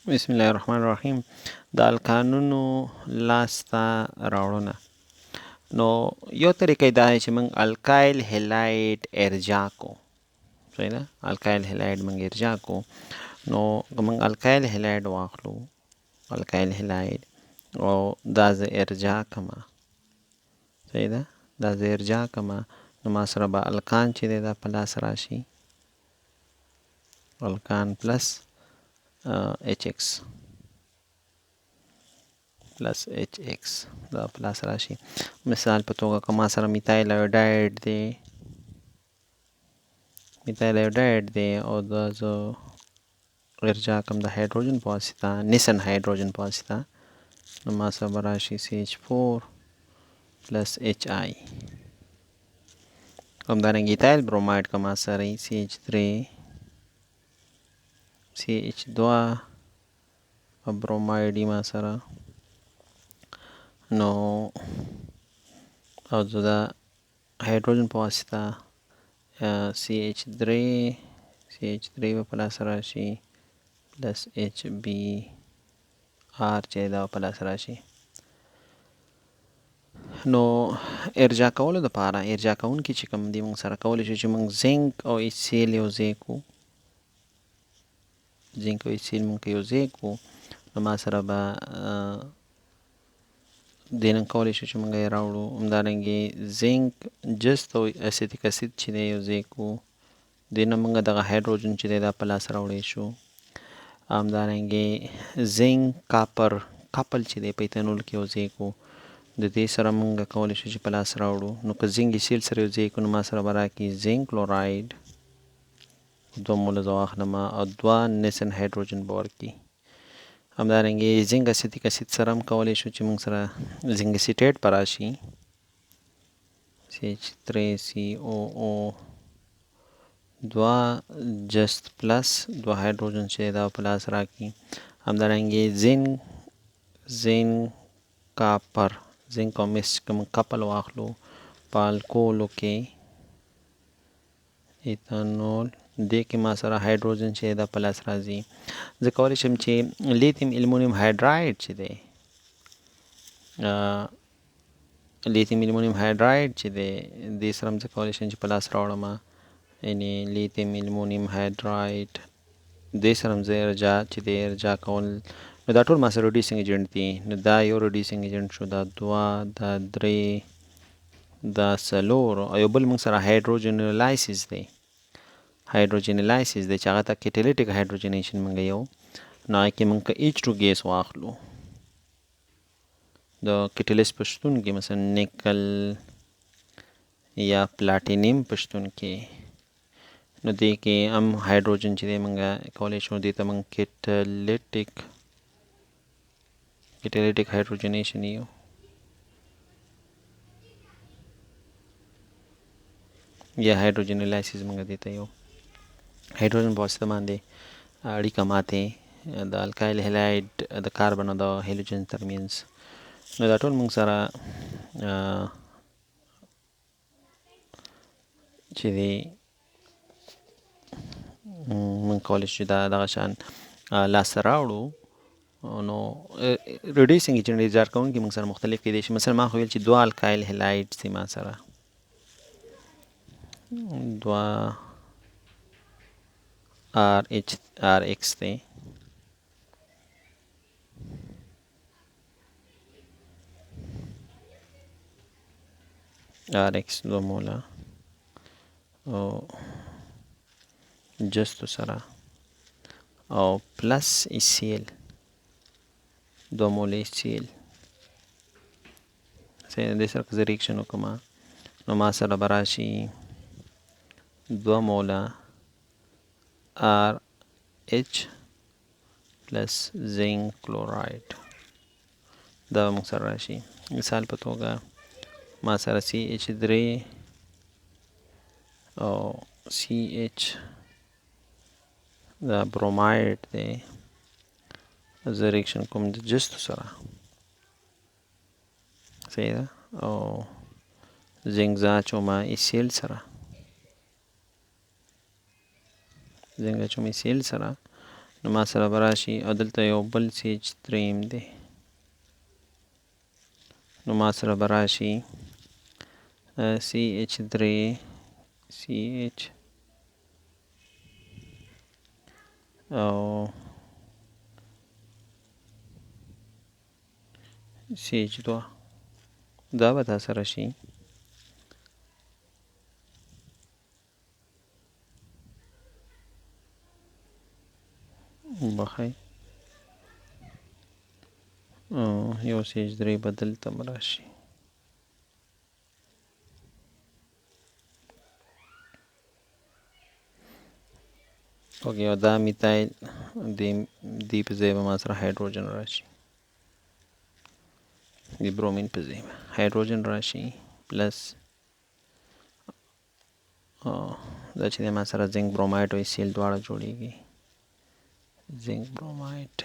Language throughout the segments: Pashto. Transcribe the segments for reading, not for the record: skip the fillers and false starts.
بسم الله الرحمن الرحیم. د القانونو لاسته راوړنه. نو یو طریقه دا دی چې موږ الکایل هلاید ارجاع کو. صحیح ده؟ الکایل هلاید موږ ارجاع کو. نو که موږ الکایل هلاید واخلو، الکایل هلاید او دا زه ارجاع کما. صحیح ده؟ دا زه ارجاع کما، نو ما سره به الکان چې دی دا په لاس راشي. الکان پلس ایچ ایکس پلس ایچ ایکس دا پلس راشي. مثال په توګه که ما سره میتایل ایوډاید دی، میتایل ایوډاید دی او دا زه ارجاع کوم د هایدروجن په واسطه، نیسن هایدروجن په واسطه، نو ما سره به راشي CH4 پلس ایچ آی. همدارنګه ایتایل بروماید که ما سره CH3 CH2 بروماید ما سره، نو او زه د هایدروجن په واسطه CH3 به په لاس راشي پلس HBr چې دا په لاس راشي. نو ارجاع کولو دپاره، ارجاع کوونکي چې کوم دي موږ سره کولی شو چې موږ زنک او HCl یو ځای کو. زنک او HCl موږ که یو ځای کو، نو ما سره به دې نه کولی شو چې موږ یې راوړو. همدارنګې زنک جست او اسیتیک اسید چې دی یو ځای کو، دې نه موږ دغه هایدروجن چې دی دا په لاس راوړی شو. همدارنګې زنک کاپر کپل چې دی په ایتانول کې یو ځای کو، د دې سره موږ کولی شو چې په لاس راوړو. نو که زنک HCl سره یو ځای کو، نو ما سره به راکړي زنک کلوراید 2 موله زه واخلم او 2 نیسن هایدروجن به ورکړي. همدارنګې زنک اسیتیک اسید سره هم کولی شو چې موږ سره زنک اسیټیټ په راشي CH3COO 2 جست پلس 2 هایدروجن چې دا په لاس راکړي. همدارنګې زنک کاپر، زنک او مس که موږ کپل واخلو په الکولو کې ایتانول، دې کې ما سره هایدروجن چې دا په لاس راځي. زه کولی شم چې لیتیم المونیم هایدراید چې دی، لیتیم المونیم هایدراید چې دی، دې سره هم زه کولی شم چې په لاس راوړم. یعنې لیتیم المونیم هایدراید دې سره هم زه ارجاع چې دی ارجاع کول، نو دا ټول ما سره ریډیوسینګ ایجنټ دي. نو دا یو ریډیوسینګ ایجنټ شو، دا 2 دا 3 دا 4 او یو بل موږ سره هایدروجنلایسیس دی. هایدروجنلایسیس دی چې هغه ته کیټلیټیک هایدروجنیشن موږ یو، نو هغه کې موږ که H2 ګیس واخلو، د کیټلیس په شتون کې مثلا نیکل یا پلاټینیم په شتون کې، نو دې کې هم هایدروجن چې دی موږ کولی شو دې ته موږ کیټلیټیک هایدروجنیشن یو. یا هایدروجنلایسیس موږ دې ته یو هایدروجن په واسطه باندې اړیکه ماتې د الکایل هلاید د کاربن او د هیلوجن ترمنځ. نو دا ټول موږ سره چې دی موږ کولی شو دغه شان لاسته راوړو. نو ریډیوسینګ ایجنټ اظهار کوونکي موږ سره مختلف کیدای شي. مثلا ما خو ویل چې 2 الکایل هلاید دي ما سره 2 RX دی، RX 2 موله او جستو سره او پلس HCl 2 موله HCl. دې سره که زه ریکشن وکړم، نو ما سره به راشي 2 موله RH پلس زنک کلوراید، دا به موږ سره راشي. مثال په توګه ما سره CH3 او CH دا بروماید دی، زه ریکشن کوم د جستو سره، صحیح ده، او زنک زه اچوم HCl سره، نو ما سره به راشي او دلته یو بل CH3 دی، نو ما سره به راشي CH3 CH او CH2 دا به تا سره شي. بخی یو CH3 به دلته راشي. اوکې او دا میتایل دی په ځای به ما سره هایدروجن راشي، د برومین په ځای به هایدروجن راشي پلس دا چې دی ما سره زنک برومایډ او HCl دواړه جوړیږي. زنک برومایډ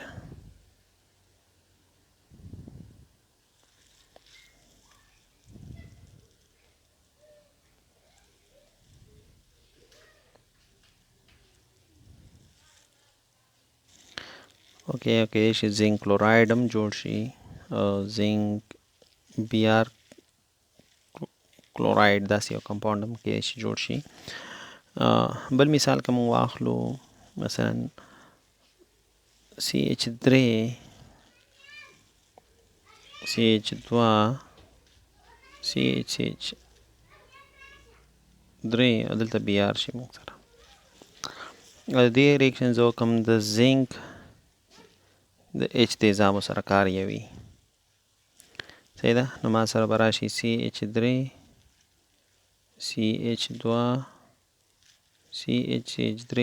اوکې کېدای شي زنک کلوراید هم جوړ شي، زنک BR کلوراید داسې یو کمپاوند هم کېدای شي جوړ شي. بل مثال که موږ واخلو مثلا CH3 CH2 CH3 او دلته BR شي موږ سره. د دې ریاکشن زه کوم د زنک د H تیزابو سره کار یوي، صحیح ده. نو ما سره به راشي CH3 CH2 CH3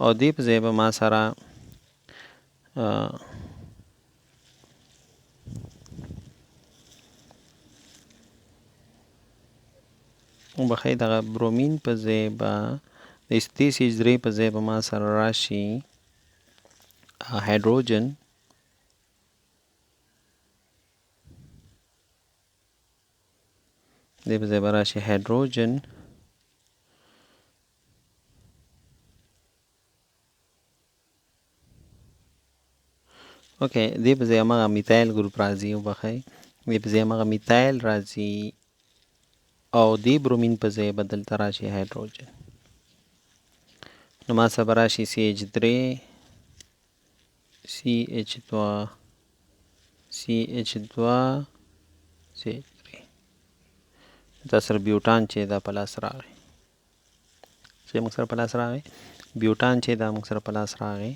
او دې په ځای به ما سره بخی دغه برومین په ځای به د CH3 په ځای به ما سره راشي هایدروجن، دې په ځای به راشي هایدروجن اوکې دې په ځای همغه میتایل ګروپ راځي، وبخئ دې په ځای همغه میتایل راځي او دې برومین په ځای به دلته راشي هایدروجن. نو ما سره به راشي CH3 CH2 CH2 CH3 دا سره بیوټان چې دا په لاس راغی، چې موږ سره په لاس راغی بیوټان چې دا موږ سره په لاس راغی